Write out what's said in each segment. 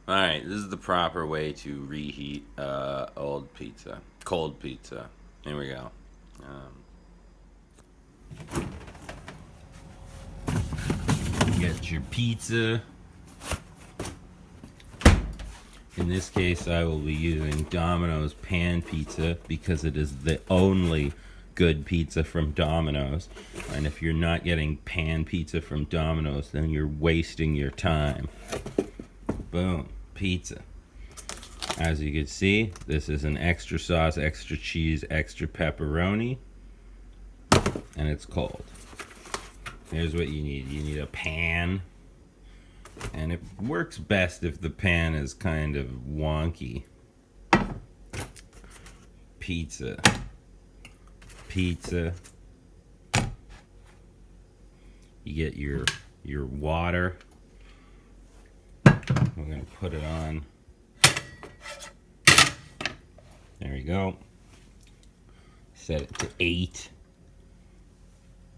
Alright, this is the proper way to reheat cold pizza. Here we go. Get your pizza. In this case, I will be using Domino's pan pizza because it is the only good pizza from Domino's. And if you're not getting pan pizza from Domino's, then you're wasting your time. Boom, pizza. As you can see, this is an extra sauce, extra cheese, extra pepperoni, and it's cold. Here's what you need. You need a pan, and it works best if the pan is kind of wonky. Pizza. You get your water. We're gonna put it on. There we go. Set it to 8.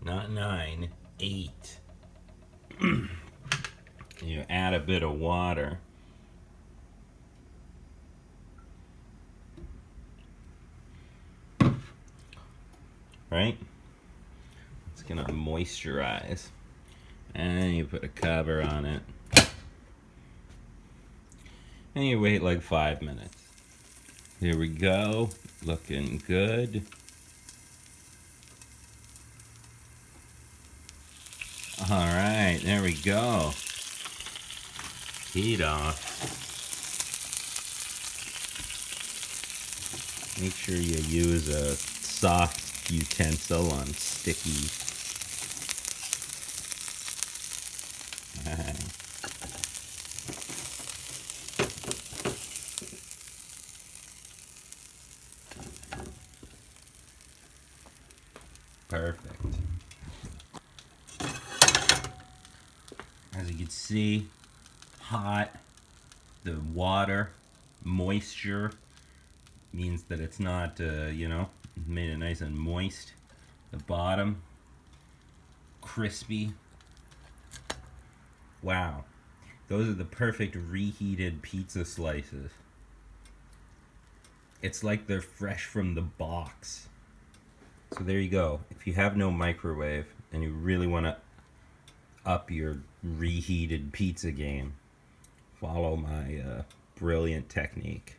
Not 9, 8. You add a bit of water. Right? It's gonna moisturize. And you put a cover on it. And you wait like 5 minutes. Here we go. Looking good. Alright, there we go. Heat off. Make sure you use a soft utensil on sticky. Perfect. As you can see, hot. The water, moisture means that it's not, made it nice and moist. The bottom, crispy. Wow. Those are the perfect reheated pizza slices. It's like they're fresh from the box. So there you go. If you have no microwave and you really want to up your reheated pizza game, follow my brilliant technique.